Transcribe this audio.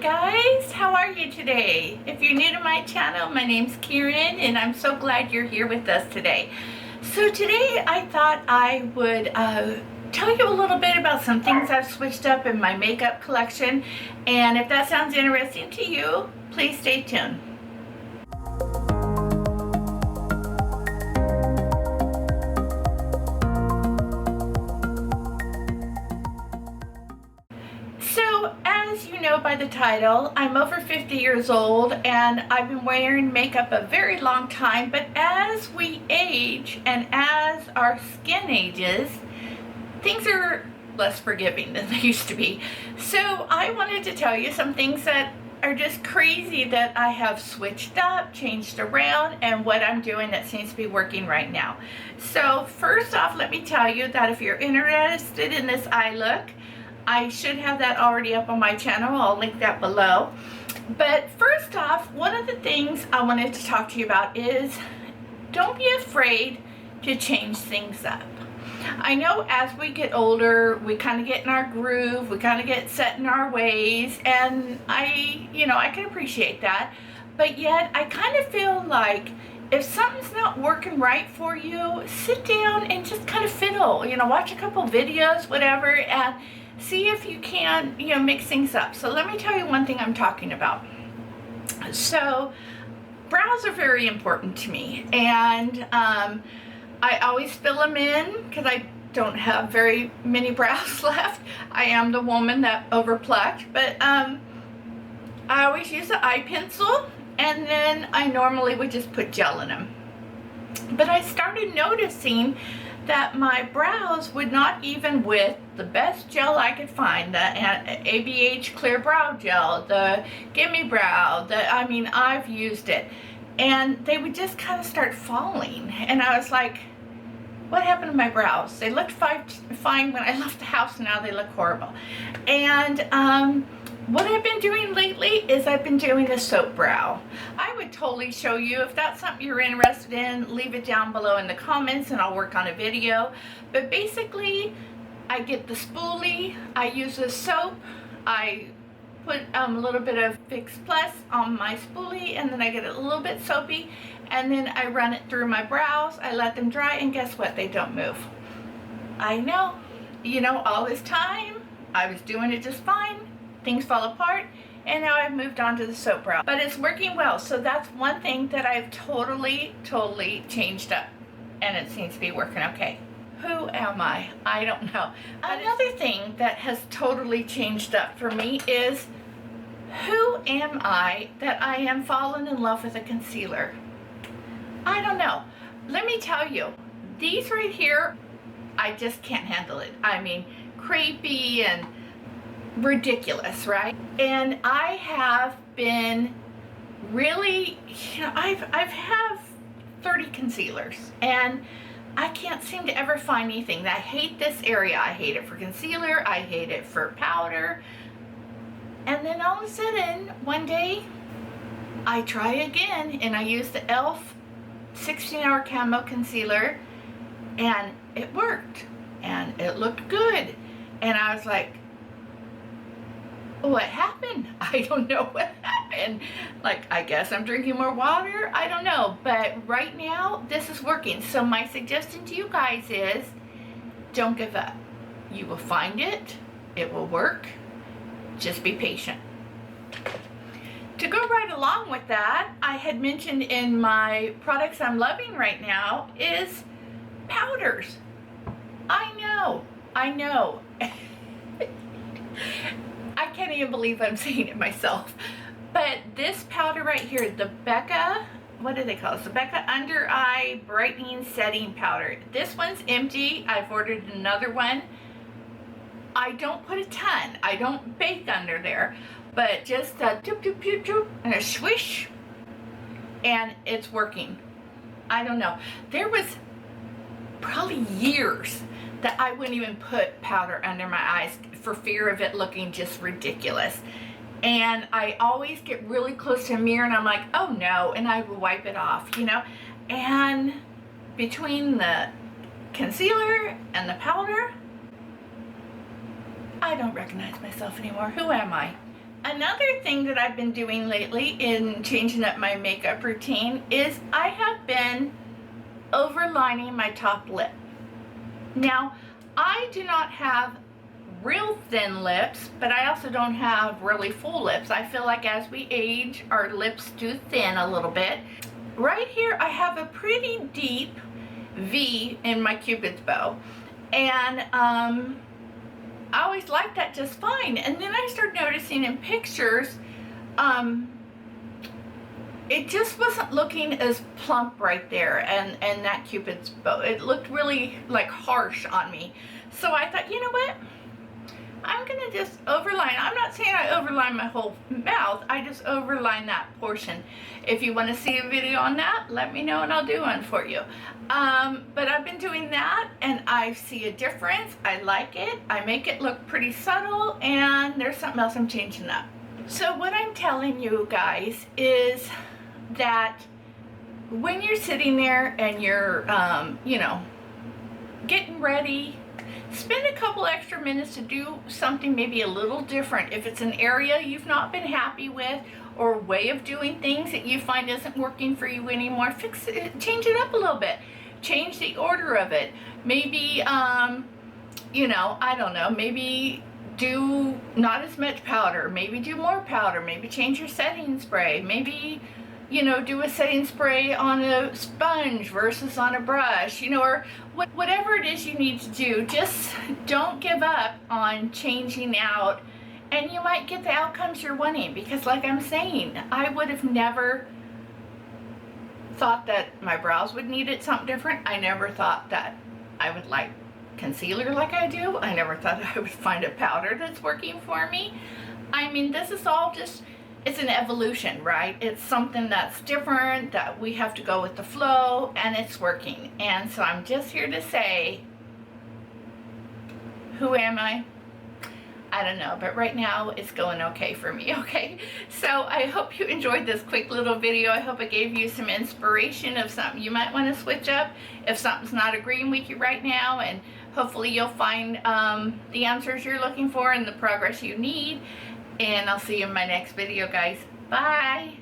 Hi guys, how are you today? If you're new to my channel, my name's Karen and I'm so glad you're here with us today. So today I thought I would tell you a little bit about some things I've switched up in my makeup collection, and if that sounds interesting to you, please stay tuned. So, as you know by the title, I'm over 50 years old and I've been wearing makeup a very long time, but as we age and as our skin ages, things are less forgiving than they used to be. So I wanted to tell you some things that are just crazy that I have switched up, changed around, and what I'm doing that seems to be working right now. So first off, let me tell you that if you're interested in this eye look, I should have that already up on my channel. I'll link that below. But first off, one of the things I wanted to talk to you about is don't be afraid to change things up. I know as we get older, we kind of get in our groove, we kind of get set in our ways, and I can appreciate that. But yet, I kind of feel like if something's not working right for you, sit down and just kind of fiddle, watch a couple videos, whatever, and see if you can, mix things up. So let me tell you one thing I'm talking about. So brows are very important to me, and I always fill them in because I don't have very many brows left. I am the woman that overplucked, but I always use the eye pencil, and then I normally would just put gel in them. But I started noticing that my brows would not even with the best gel I could find, the ABH Clear Brow Gel, the Gimme Brow, I've used it, and they would just kind of start falling, and I was like, what happened to my brows? They looked fine when I left the house, and now they look horrible. And what I've been doing lately is I've been doing a soap brow. I would totally show you. If that's something you're interested in, leave it down below in the comments and I'll work on a video. But basically, I get the spoolie, I use the soap, I put a little bit of Fix Plus on my spoolie, and then I get it a little bit soapy, and then I run it through my brows, I let them dry, and guess what? They don't move. I know, all this time, I was doing it just fine. Things fall apart, and now I've moved on to the soap brow, but it's working well. So that's one thing that I've totally changed up, and it seems to be working okay. Who am I? I don't know. Another thing that has totally changed up for me is who am I that I am falling in love with a concealer? I don't know. Let me tell you, these right here, I just can't handle it. I mean, creepy and ridiculous, right? And I have been really, I've have 30 concealers, and I can't seem to ever find anything. I hate this area. I hate it for concealer, I hate it for powder, and then all of a sudden, one day, I try again, and I use the e.l.f. 16-hour Camo Concealer, and it worked, and it looked good, and I was like, what happened? I don't know what happened. Like, I guess I'm drinking more water. I don't know. But right now, this is working. So my suggestion to you guys is don't give up. You will find it. It will work. Just be patient. To go right along with that, I had mentioned in my products I'm loving right now is powders. I know. I can't even believe I'm saying it myself. But this powder right here, the Becca, what do they call it? The Becca Under Eye Brightening Setting Powder. This one's empty. I've ordered another one. I don't put a ton. I don't bake under there. But just a doop, doop, doop, doop, and a swish. And it's working. I don't know. There was probably years that I wouldn't even put powder under my eyes for fear of it looking just ridiculous. And I always get really close to a mirror and I'm like, oh no, and I will wipe it off, And between the concealer and the powder, I don't recognize myself anymore. Who am I? Another thing that I've been doing lately in changing up my makeup routine is I have been overlining my top lip. Now, I do not have real thin lips, but I also don't have really full lips. I feel like as we age, our lips do thin a little bit. Right here, I have a pretty deep V in my Cupid's bow, and I always liked that just fine. And then I started noticing in pictures, it just wasn't looking as plump right there, and that Cupid's bow. It looked really like harsh on me. So I thought, you know what? I'm gonna just overline. I'm not saying I overline my whole mouth. I just overline that portion. If you want to see a video on that, let me know and I'll do one for you. But I've been doing that and I see a difference. I like it. I make it look pretty subtle, and there's something else I'm changing up. So what I'm telling you guys is that when you're sitting there and you're, you know, getting ready, spend a couple extra minutes to do something maybe a little different. If it's an area you've not been happy with, or a way of doing things that you find isn't working for you anymore, fix it, change it up a little bit. Change the order of it. Maybe, you know, I don't know, maybe do not as much powder, maybe do more powder, maybe change your setting spray, maybe, you know, do a setting spray on a sponge versus on a brush, you know, or whatever it is you need to do. Just don't give up on changing out, and you might get the outcomes you're wanting. Because like I'm saying, I would have never thought that my brows would need it something different. I never thought that I would like concealer like I do. I never thought I would find a powder that's working for me. I mean, this is all just, it's an evolution, right? It's something that's different, that we have to go with the flow, and it's working. And so I'm just here to say, who am I? I don't know, but right now it's going okay for me, okay? So I hope you enjoyed this quick little video. I hope it gave you some inspiration of something you might want to switch up if something's not agreeing with you right now, and hopefully you'll find the answers you're looking for and the progress you need. And I'll see you in my next video, guys. Bye!